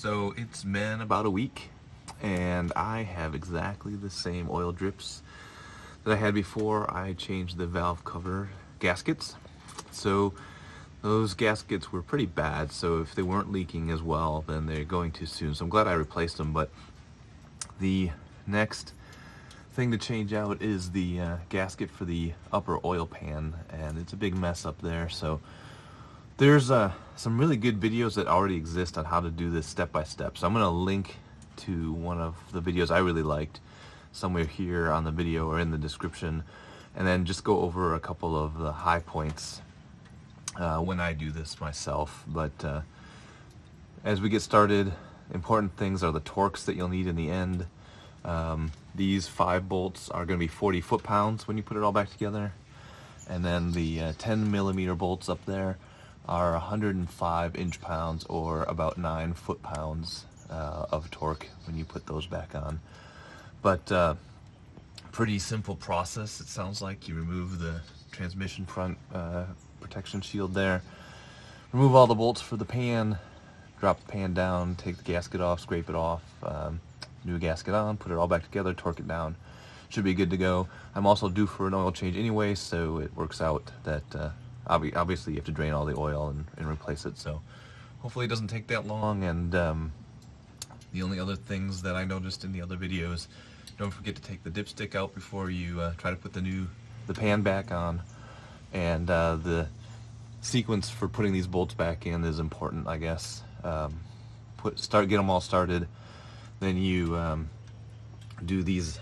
So it's been about a week and I have exactly the same oil drips that I had before I changed the valve cover gaskets. So those gaskets were pretty bad, so if they weren't leaking as well, then they're going to soon. So I'm glad I replaced them, but the next thing to change out is the gasket for the upper oil pan, and it's a big mess up there. So there's some really good videos that already exist on how to do this step by step. So I'm going to link to one of the videos I really liked somewhere here on the video or in the description, and then just go over a couple of the high points when I do this myself. But as we get started, important things are the torques that you'll need in the end. These 5 bolts are going to be 40 foot-pounds when you put it all back together, and then the 10 millimeter bolts up there are 105 inch-pounds, or about 9 foot-pounds of torque when you put those back on. But pretty simple process. It sounds like you remove the transmission front protection shield there, remove all the bolts for the pan, drop the pan down, take the gasket off, scrape it off, new gasket on, put it all back together, torque it down. Should be good to go. I'm also due for an oil change anyway, so it works out that obviously you have to drain all the oil and replace it, so hopefully it doesn't take that long. And the only other things that I noticed in the other videos, don't forget to take the dipstick out before you try to put the pan back on. And the sequence for putting these bolts back in is important, I guess. Get them all started, then you do these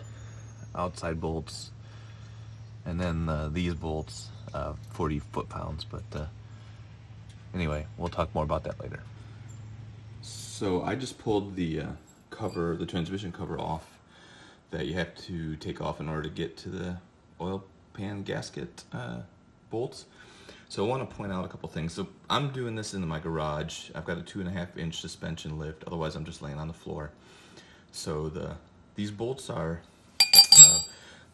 outside bolts, and then these bolts, 40 foot-pounds. But anyway, we'll talk more about that later. So I just pulled the cover, the transmission cover off that you have to take off in order to get to the oil pan gasket bolts. So I want to point out a couple things. So I'm doing this in my garage. I've got a 2.5 inch suspension lift, otherwise I'm just laying on the floor. So these bolts are,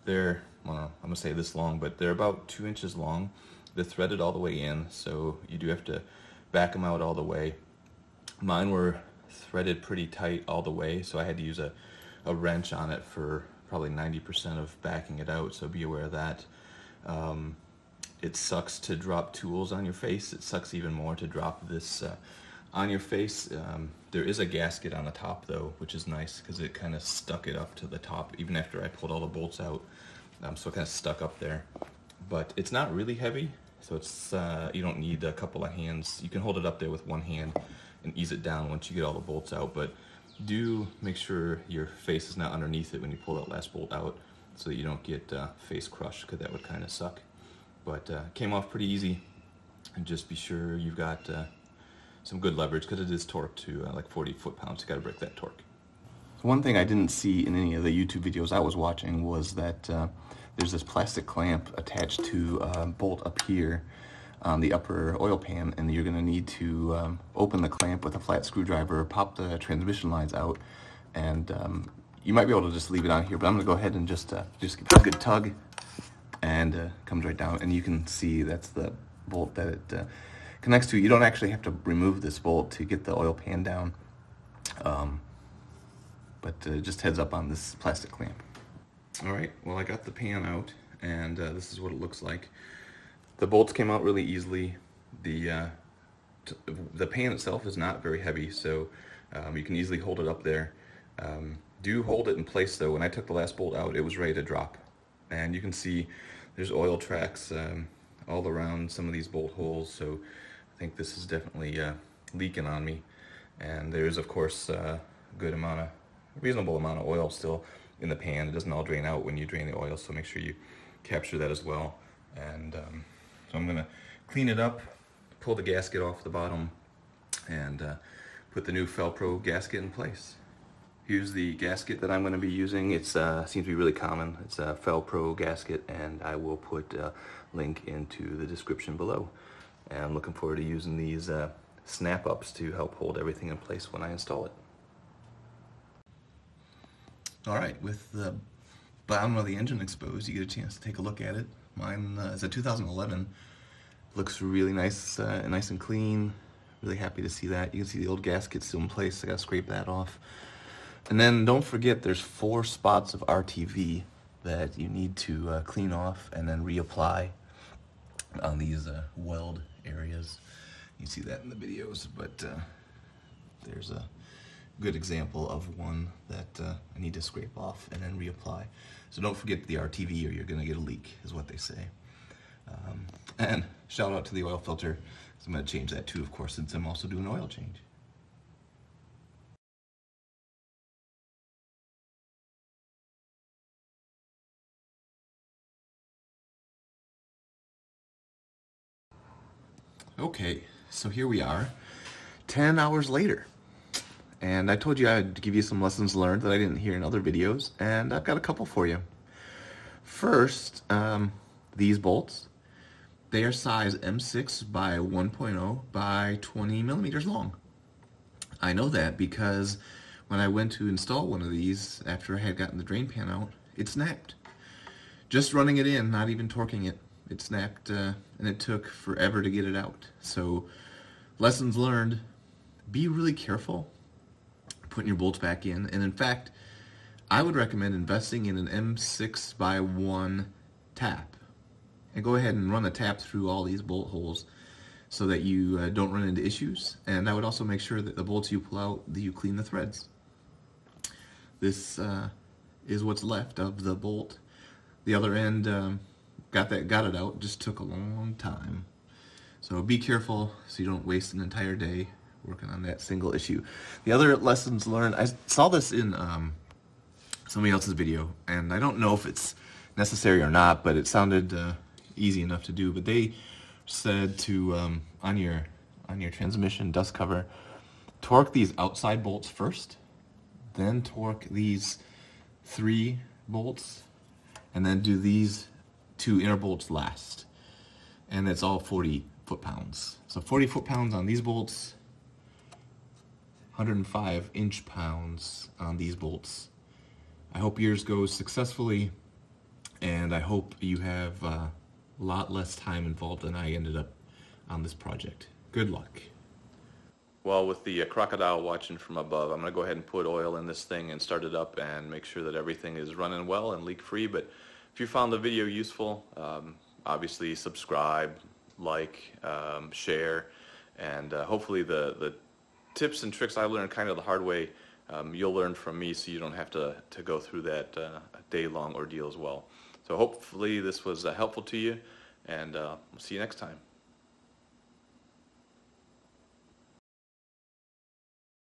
they're, well, I'm gonna say this long, but they're about 2 inches long. They're threaded all the way in, so you do have to back them out all the way. Mine were threaded pretty tight all the way, so I had to use a wrench on it for probably 90% of backing it out, so be aware of that. It sucks to drop tools on your face. It sucks even more to drop this on your face. There is a gasket on the top though, which is nice because it kind of stuck it up to the top even after I pulled all the bolts out. So it kind of stuck up there. But it's not really heavy, so it's you don't need a couple of hands. You can hold it up there with one hand and ease it down once you get all the bolts out. But do make sure your face is not underneath it when you pull that last bolt out, so that you don't get face crushed, because that would kind of suck. But came off pretty easy, and just be sure you've got some good leverage, because it is torqued to like 40 foot-pounds. You got to break that torque. One thing I didn't see in any of the YouTube videos I was watching was that there's this plastic clamp attached to a bolt up here on the upper oil pan, and you're going to need to open the clamp with a flat screwdriver, pop the transmission lines out, and you might be able to just leave it on here, but I'm going to go ahead and just give it a good tug, and comes right down, and you can see that's the bolt that it connects to. You don't actually have to remove this bolt to get the oil pan down, but just heads up on this plastic clamp. Alright, well, I got the pan out, and this is what it looks like. The bolts came out really easily. The pan itself is not very heavy, so you can easily hold it up there. Do hold it in place though. When I took the last bolt out, it was ready to drop. And you can see there's oil tracks all around some of these bolt holes, so I think this is definitely leaking on me. And there's, of course, a reasonable amount of oil still in the pan. It doesn't all drain out when you drain the oil, so make sure you capture that as well. And so I'm going to clean it up, pull the gasket off the bottom, and put the new Fel-Pro gasket in place. Here's the gasket that I'm going to be using. It seems to be really common. It's a Fel-Pro gasket, and I will put a link into the description below. And I'm looking forward to using these snap-ups to help hold everything in place when I install it. Alright, with the bottom of the engine exposed, you get a chance to take a look at it. Mine is a 2011. Looks really nice, nice and clean, Really happy to see that. You can see the old gasket still in place. I gotta scrape that off. And then don't forget there's 4 spots of RTV that you need to clean off and then reapply on these weld areas. You see that in the videos, but there's a good example of one that I need to scrape off and then reapply. So don't forget the RTV or you're gonna get a leak, is what they say. And shout out to the oil filter. I'm gonna change that too, of course, since I'm also doing an oil change. Okay, so here we are, 10 hours later. And I told you I'd give you some lessons learned that I didn't hear in other videos, and I've got a couple for you. First, these bolts, they are size M6 by 1.0 by 20 millimeters long. I know that because when I went to install one of these after I had gotten the drain pan out, it snapped. Just running it in, not even torquing it. It snapped, and it took forever to get it out. So, lessons learned, be really careful putting your bolts back in. And in fact, I would recommend investing in an M6 by 1 tap. And go ahead and run a tap through all these bolt holes so that you don't run into issues. And I would also make sure that the bolts you pull out, that you clean the threads. This is what's left of the bolt. The other end, got it out, just took a long time. So be careful so you don't waste an entire day working on that single issue. The other lessons learned, I saw this in somebody else's video, and I don't know if it's necessary or not, but it sounded easy enough to do. But they said to, on your transmission dust cover, torque these outside bolts first, then torque these 3 bolts, and then do these 2 inner bolts last. And it's all 40 foot-pounds. So 40 foot-pounds on these bolts, 105 inch-pounds on these bolts. I hope yours goes successfully, and I hope you have a lot less time involved than I ended up on this project. Good luck. Well, with the crocodile watching from above, I'm going to go ahead and put oil in this thing and start it up and make sure that everything is running well and leak-free. But if you found the video useful, obviously subscribe, like, share, and hopefully the tips and tricks I learned kind of the hard way, you'll learn from me, so you don't have to go through that day-long ordeal as well. So hopefully this was helpful to you, and we'll see you next time.